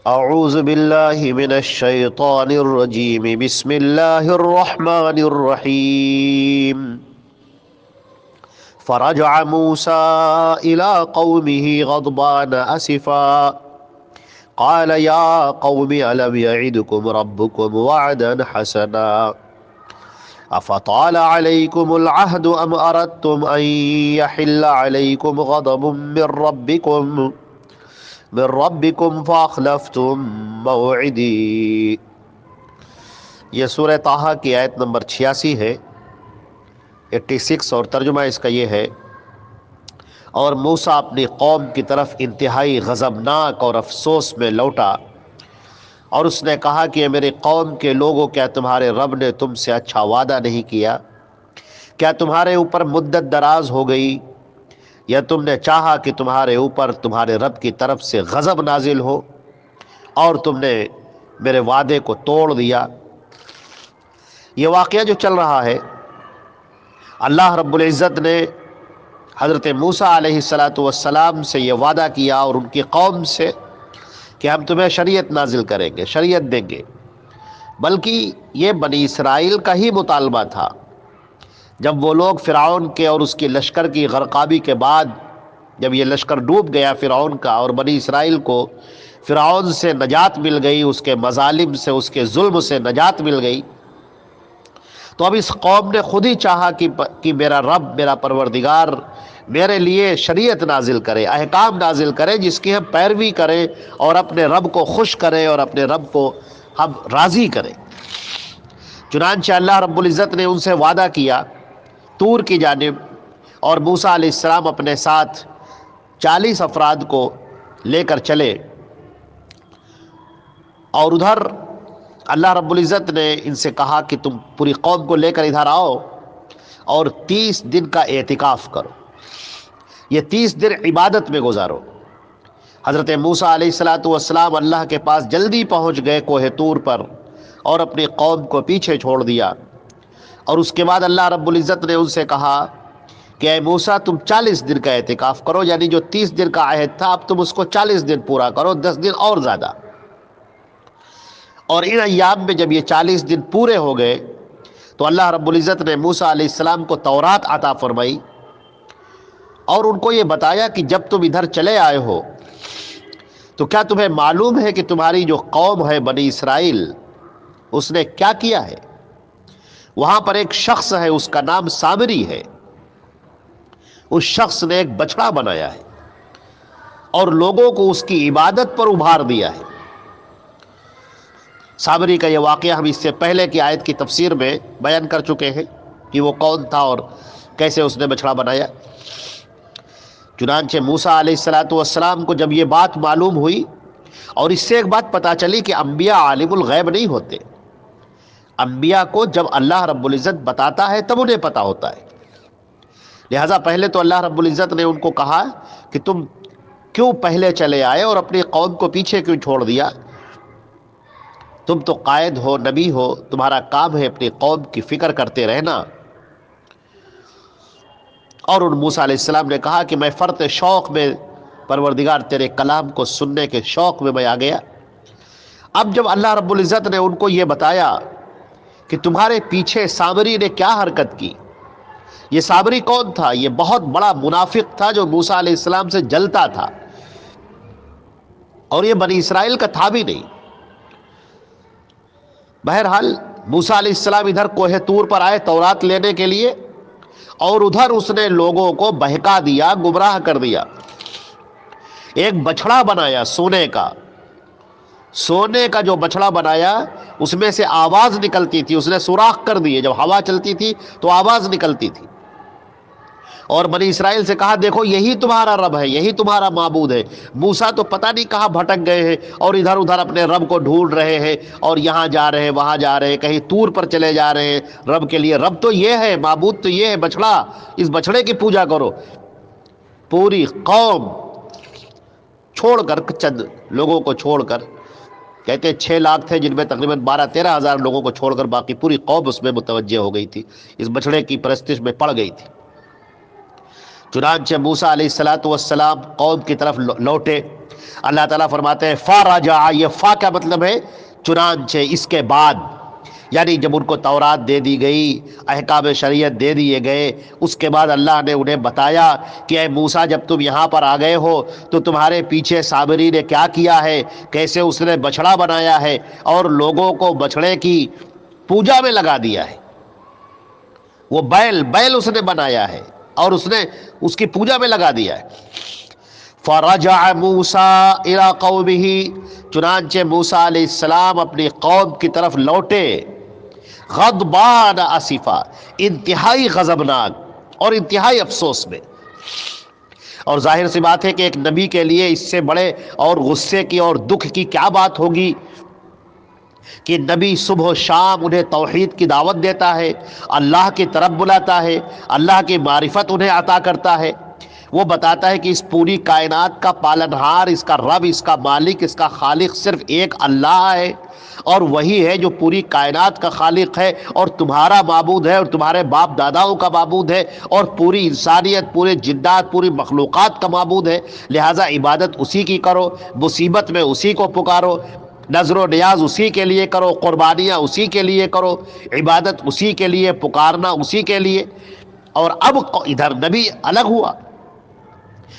اعوذ باللہ من الشیطان الرجیم بسم اللہ الرحمن الرحیم فرجع موسى إلى قومه غضبان أسفا قال يا قوم ألم يعدكم ربكم وعدا حسنا أفطال عليكم العهد أم أردتم أن يحل عليكم غضب من ربكم فأخلفتم موعدي۔ یہ سورہ طٰہٰ کی آیت نمبر 86 ہے، 86، اور ترجمہ اس کا یہ ہے: اور موسیٰ اپنی قوم کی طرف انتہائی غضبناک اور افسوس میں لوٹا، اور اس نے کہا کہ میرے قوم کے لوگوں، کیا تمہارے رب نے تم سے اچھا وعدہ نہیں کیا؟ کیا تمہارے اوپر مدت دراز ہو گئی، یا تم نے چاہا کہ تمہارے اوپر تمہارے رب کی طرف سے غضب نازل ہو اور تم نے میرے وعدے کو توڑ دیا؟ یہ واقعہ جو چل رہا ہے، اللہ رب العزت نے حضرت موسیٰ علیہ السلام سے یہ وعدہ کیا اور ان کی قوم سے کہ ہم تمہیں شریعت نازل کریں گے، شریعت دیں گے۔ بلکہ یہ بنی اسرائیل کا ہی مطالبہ تھا۔ جب وہ لوگ فرعون کے اور اس کی لشکر کی غرقابی کے بعد، جب یہ لشکر ڈوب گیا فرعون کا، اور بنی اسرائیل کو فرعون سے نجات مل گئی، اس کے مظالم سے، اس کے ظلم سے نجات مل گئی، تو اب اس قوم نے خود ہی چاہا کہ میرا رب، میرا پروردگار میرے لیے شریعت نازل کرے، احکام نازل کرے، جس کی ہم پیروی کریں اور اپنے رب کو خوش کریں اور اپنے رب کو ہم راضی کریں۔ چنانچہ اللہ رب العزت نے ان سے وعدہ کیا طور کی جانب، اور موسیٰ علیہ السلام اپنے ساتھ 40 افراد کو لے کر چلے، اور ادھر اللہ رب العزت نے ان سے کہا کہ تم پوری قوم کو لے کر ادھر آؤ اور 30 دن کا اعتکاف کرو، یہ 30 دن عبادت میں گزارو۔ حضرت موسیٰ علیہ السلام اللہ کے پاس جلدی پہنچ گئے کوہ طور پر، اور اپنی قوم کو پیچھے چھوڑ دیا، اور اس کے بعد اللہ رب العزت نے ان سے کہا کہ اے موسیٰ، تم 40 دن کا اعتکاف کرو، یعنی جو 30 دن کا عہد تھا اب تم اس کو 40 دن پورا کرو، 10 دن اور زیادہ۔ اور ان ایام میں جب یہ 40 دن پورے ہو گئے تو اللہ رب العزت نے موسیٰ علیہ السلام کو تورات عطا فرمائی، اور ان کو یہ بتایا کہ جب تم ادھر چلے آئے ہو تو کیا تمہیں معلوم ہے کہ تمہاری جو قوم ہے بنی اسرائیل، اس نے کیا کیا ہے؟ وہاں پر ایک شخص ہے، اس کا نام سامری ہے، اس شخص نے ایک بچڑا بنایا ہے اور لوگوں کو اس کی عبادت پر ابھار دیا ہے۔ سامری کا یہ واقعہ ہم اس سے پہلے کی آیت کی تفسیر میں بیان کر چکے ہیں کہ وہ کون تھا اور کیسے اس نے بچڑا بنایا۔ چنانچہ موسیٰ علیہ السلام کو جب یہ بات معلوم ہوئی، اور اس سے ایک بات پتہ چلی کہ انبیاء عالم الغیب نہیں ہوتے، انبیاء کو جب اللہ رب العزت بتاتا ہے تب انہیں پتہ ہوتا ہے۔ لہٰذا پہلے تو اللہ رب العزت نے ان کو کہا کہ تم کیوں پہلے چلے آئے اور اپنی قوم کو پیچھے کیوں چھوڑ دیا؟ تم تو قائد ہو، نبی ہو، تمہارا کام ہے اپنی قوم کی فکر کرتے رہنا۔ اور ان موسیٰ علیہ السلام نے کہا کہ میں فرط شوق میں، پروردگار تیرے کلام کو سننے کے شوق میں آ گیا۔ اب جب اللہ رب العزت نے ان کو یہ بتایا کہ تمہارے پیچھے سامری نے کیا حرکت کی، یہ سامری کون تھا؟ یہ بہت بڑا منافق تھا جو موسیٰ علیہ السلام سے جلتا تھا، اور یہ بنی اسرائیل کا تھا بھی نہیں۔ بہرحال موسیٰ علیہ السلام ادھر کوہ طور پر آئے تورات لینے کے لیے، اور ادھر اس نے لوگوں کو بہکا دیا، گمراہ کر دیا۔ ایک بچڑا بنایا سونے کا جو بچڑا بنایا، اس میں سے آواز نکلتی تھی، اس نے سوراخ کر دیے، جب ہوا چلتی تھی تو آواز نکلتی تھی، اور بنی اسرائیل سے کہا دیکھو یہی تمہارا رب ہے، یہی تمہارا معبود ہے۔ موسیٰ تو پتہ نہیں کہاں بھٹک گئے ہیں اور ادھر ادھر اپنے رب کو ڈھونڈ رہے ہیں، اور یہاں جا رہے ہیں، وہاں جا رہے ہیں، کہیں طور پر چلے جا رہے ہیں رب کے لیے۔ رب تو یہ ہے، معبود تو یہ ہے بچڑا، اس بچڑے کی پوجا کرو۔ پوری قوم چھوڑ کر، چند لوگوں کو چھوڑ کر، کہتے ہیں 6 لاکھ تھے جن میں تقریباً 12-13 ہزار لوگوں کو چھوڑ کر باقی پوری قوم اس میں متوجہ ہو گئی تھی، اس بچڑے کی پرستش میں پڑ گئی تھی۔ چنانچہ موسیٰ علیہ السلام قوم کی طرف لوٹے اللہ تعالیٰ فرماتے ہیں فرجع، یہ فا کا مطلب ہے چنانچہ، اس کے بعد، یعنی جب ان کو تورات دے دی گئی، احکام شریعت دے دیے گئے، اس کے بعد اللہ نے انہیں بتایا کہ اے موسیٰ جب تم یہاں پر آ گئے ہو تو تمہارے پیچھے سامری نے کیا کیا ہے، کیسے اس نے بچڑا بنایا ہے اور لوگوں کو بچڑے کی پوجا میں لگا دیا ہے۔ وہ بیل اس نے بنایا ہے اور اس نے اس کی پوجا میں لگا دیا ہے۔ فرجع موسیٰ الی قومہ، چنانچہ موسیٰ علیہ السلام اپنی قوم کی طرف لوٹے، غضبان آسفا، انتہائی غضبناک اور انتہائی افسوس میں۔ اور ظاہر سی بات ہے کہ ایک نبی کے لیے اس سے بڑے اور غصے کی اور دکھ کی کیا بات ہوگی کہ نبی صبح و شام انہیں توحید کی دعوت دیتا ہے، اللہ کی طرف بلاتا ہے، اللہ کی معرفت انہیں عطا کرتا ہے، وہ بتاتا ہے کہ اس پوری کائنات کا پالنہار، اس کا رب، اس کا مالک، اس کا خالق صرف ایک اللہ ہے، اور وہی ہے جو پوری کائنات کا خالق ہے اور تمہارا معبود ہے اور تمہارے باپ داداؤں کا معبود ہے اور پوری انسانیت، پورے جنات، پوری مخلوقات کا معبود ہے، لہٰذا عبادت اسی کی کرو، مصیبت میں اسی کو پکارو، نظر و نیاز اسی کے لیے کرو، قربانیاں اسی کے لیے کرو، عبادت اسی کے لیے، پکارنا اسی کے لیے۔ اور اب ادھر نبی الگ ہوا،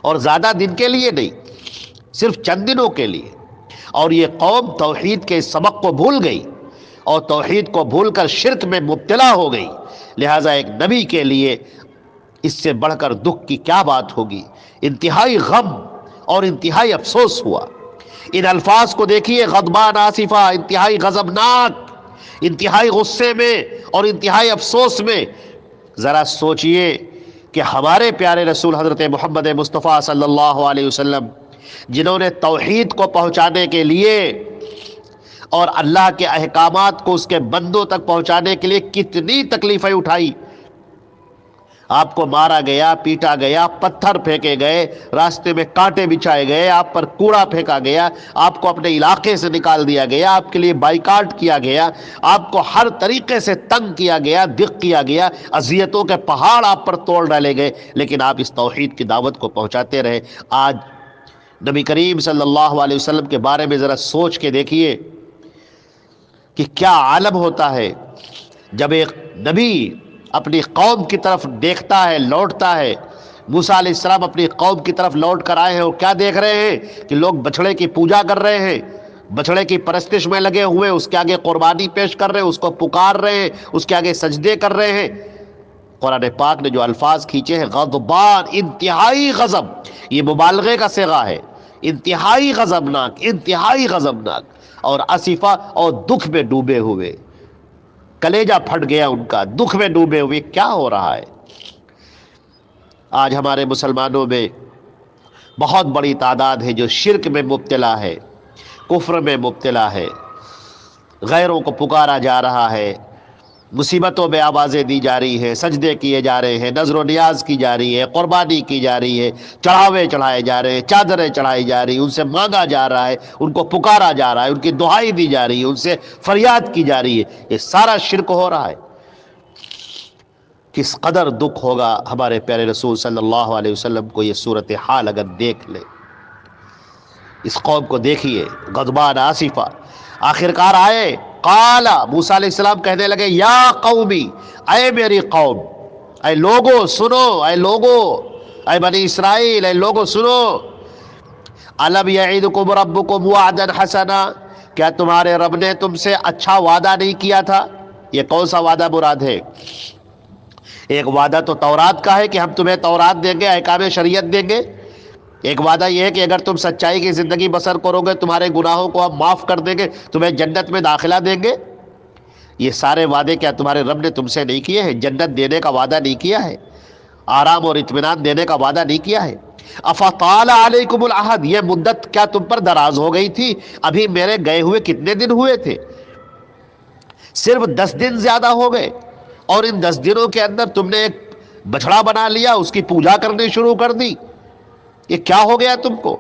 اور زیادہ دن کے لیے نہیں، صرف چند دنوں کے لیے، اور یہ قوم توحید کے سبق کو بھول گئی اور توحید کو بھول کر شرک میں مبتلا ہو گئی، لہٰذا ایک نبی کے لیے اس سے بڑھ کر دکھ کی کیا بات ہوگی۔ انتہائی غم اور انتہائی افسوس ہوا۔ ان الفاظ کو دیکھیے، غضبان آسفہ، انتہائی غضبناک، انتہائی غصے میں اور انتہائی افسوس میں۔ ذرا سوچئے کہ ہمارے پیارے رسول حضرت محمد مصطفیٰ صلی اللہ علیہ وسلم، جنہوں نے توحید کو پہنچانے کے لیے اور اللہ کے احکامات کو اس کے بندوں تک پہنچانے کے لیے کتنی تکلیفیں اٹھائی، آپ کو مارا گیا، پیٹا گیا، پتھر پھینکے گئے، راستے میں کانٹے بچھائے گئے، آپ پر کوڑا پھینکا گیا، آپ کو اپنے علاقے سے نکال دیا گیا، آپ کے لیے بائیکاٹ کیا گیا، آپ کو ہر طریقے سے تنگ کیا گیا، دق کیا گیا، اذیتوں کے پہاڑ آپ پر توڑ ڈالے گئے، لیکن آپ اس توحید کی دعوت کو پہنچاتے رہے۔ آج نبی کریم صلی اللہ علیہ وسلم کے بارے میں ذرا سوچ کے دیکھیے کہ کیا عالم ہوتا ہے جب ایک نبی اپنی قوم کی طرف دیکھتا ہے، لوٹتا ہے۔ موسیٰ علیہ السلام اپنی قوم کی طرف لوٹ کر آئے ہیں اور کیا دیکھ رہے ہیں کہ لوگ بچھڑے کی پوجا کر رہے ہیں، بچھڑے کی پرستش میں لگے ہوئے، اس کے آگے قربانی پیش کر رہے ہیں، اس کو پکار رہے ہیں، اس کے آگے سجدے کر رہے ہیں۔ قرآن پاک نے جو الفاظ کھینچے ہیں، غضبان، انتہائی غضب، یہ مبالغے کا صیغہ ہے، انتہائی غضبناک، انتہائی غضبناک، اور اسفہ، اور دکھ میں ڈوبے ہوئے، کلیجہ پھٹ گیا ان کا، دکھ میں ڈوبے ہوئے۔ کیا ہو رہا ہے؟ آج ہمارے مسلمانوں میں بہت بڑی تعداد ہے جو شرک میں مبتلا ہے، کفر میں مبتلا ہے، غیروں کو پکارا جا رہا ہے، مصیبتوں میں آوازیں دی جا رہی ہیں، سجدے کیے جا رہے ہیں، نذر و نیاز کی جا رہی ہے، قربانی کی جا رہی ہے، چڑھاوے چڑھائے جا رہے ہیں، چادریں چڑھائی جا رہی ہیں، ان سے مانگا جا رہا ہے، ان کو پکارا جا رہا ہے، ان کی دعائی دی جا رہی ہے، ان سے فریاد کی جا رہی ہے۔ یہ سارا شرک ہو رہا ہے۔ کس قدر دکھ ہوگا ہمارے پیارے رسول صلی اللہ علیہ وسلم کو یہ صورتحال اگر دیکھ لے۔ اس قوم کو دیکھیے، غضبان آسفہ، آخرکار آئے، قال، موسیٰ علیہ السلام کہنے لگے، یا قومی، اے میری قوم، اے لوگو سنو، اے لوگو، اے بنی اسرائیل، اے لوگو سنو، الم یعدکم ربکم وعدا حسنا، کیا تمہارے رب نے تم سے اچھا وعدہ نہیں کیا تھا؟ یہ کون سا وعدہ مراد ہے؟ ایک وعدہ تو تورات کا ہے کہ ہم تمہیں تورات دیں گے، احکام شریعت دیں گے۔ ایک وعدہ یہ ہے کہ اگر تم سچائی کی زندگی بسر کرو گے، تمہارے گناہوں کو ہم معاف کر دیں گے، تمہیں جنت میں داخلہ دیں گے۔ یہ سارے وعدے کیا تمہارے رب نے تم سے نہیں کیے ہیں؟ جنت دینے کا وعدہ نہیں کیا ہے؟ آرام اور اطمینان دینے کا وعدہ نہیں کیا ہے؟ افطال علیکم العہد، یہ مدت کیا تم پر دراز ہو گئی تھی؟ ابھی میرے گئے ہوئے کتنے دن ہوئے تھے؟ صرف 10 دن زیادہ ہو گئے، اور ان 10 دنوں کے اندر تم نے ایک بچڑا بنا لیا، اس کی پوجا کرنی شروع کر دی۔ یہ کیا ہو گیا تم کو؟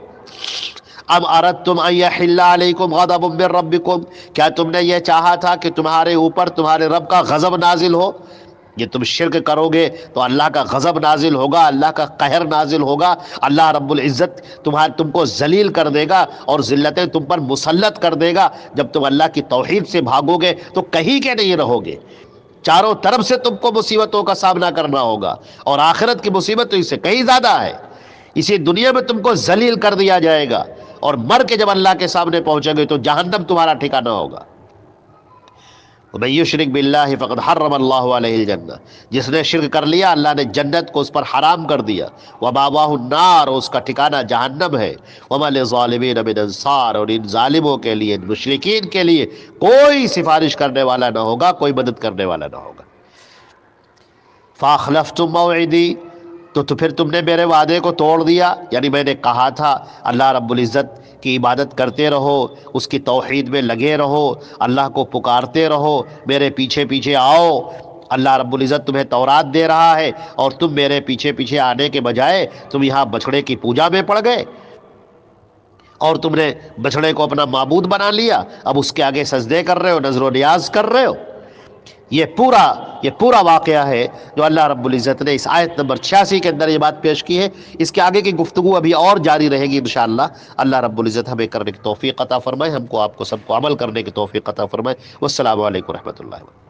ام اردتم ان یحل علیکم غضب من ربکم، کیا تم نے یہ چاہا تھا کہ تمہارے اوپر تمہارے رب کا غضب نازل ہو؟ یہ تم شرک کرو گے تو اللہ کا غضب نازل ہوگا، اللہ کا قہر نازل ہوگا، اللہ رب العزت تم کو ذلیل کر دے گا اور ذلتیں تم پر مسلط کر دے گا۔ جب تم اللہ کی توحید سے بھاگو گے تو کہیں کے نہیں رہو گے، چاروں طرف سے تم کو مصیبتوں کا سامنا کرنا ہوگا، اور آخرت کی مصیبت تو اس سے کہیں زیادہ ہے۔ اسی دنیا میں تم کو ذلیل کر دیا جائے گا، اور مر کے جب اللہ کے سامنے پہنچے گے تو جہنم تمہارا ٹھکانہ ہوگا۔ وَمَن يُشْرِكْ بِاللَّهِ فَقَدْ حَرَّمَ اللَّهُ عَلَيْهِ الْجَنَّةَ، جس نے شرک کر لیا اللہ نے جنت کو اس پر حرام کر دیا، وَمَأْوَاهُ النَّارُ، اس کا ٹھکانہ جہنم ہے، وَمَا لِلظَّالِمِينَ مِنْ أَنصَارٍ، اور ان ظالموں کے لیے، ان مشرکین کے لیے کوئی سفارش کرنے والا نہ ہوگا، کوئی مدد کرنے والا نہ ہوگا۔ فَأَخْلَفْتُمْ مَوْعِدِي، تو پھر تم نے میرے وعدے کو توڑ دیا، یعنی میں نے کہا تھا اللہ رب العزت کی عبادت کرتے رہو، اس کی توحید میں لگے رہو، اللہ کو پکارتے رہو، میرے پیچھے پیچھے آؤ۔ اللہ رب العزت تمہیں تورات دے رہا ہے اور تم میرے پیچھے پیچھے آنے کے بجائے تم یہاں بچڑے کی پوجا میں پڑ گئے، اور تم نے بچڑے کو اپنا معبود بنا لیا، اب اس کے آگے سجدے کر رہے ہو، نذر و نیاز کر رہے ہو۔ یہ پورا واقعہ ہے جو اللہ رب العزت نے اس آیت نمبر 86 کے اندر یہ بات پیش کی ہے۔ اس کے آگے کی گفتگو ابھی اور جاری رہے گی انشاءاللہ۔ اللہ رب العزت ہمیں کرنے کی توفیق عطا فرمائے، ہم کو آپ کو سب کو عمل کرنے کی توفیق عطا فرمائے۔ والسلام علیکم ورحمۃ اللہ وبرکاتہ۔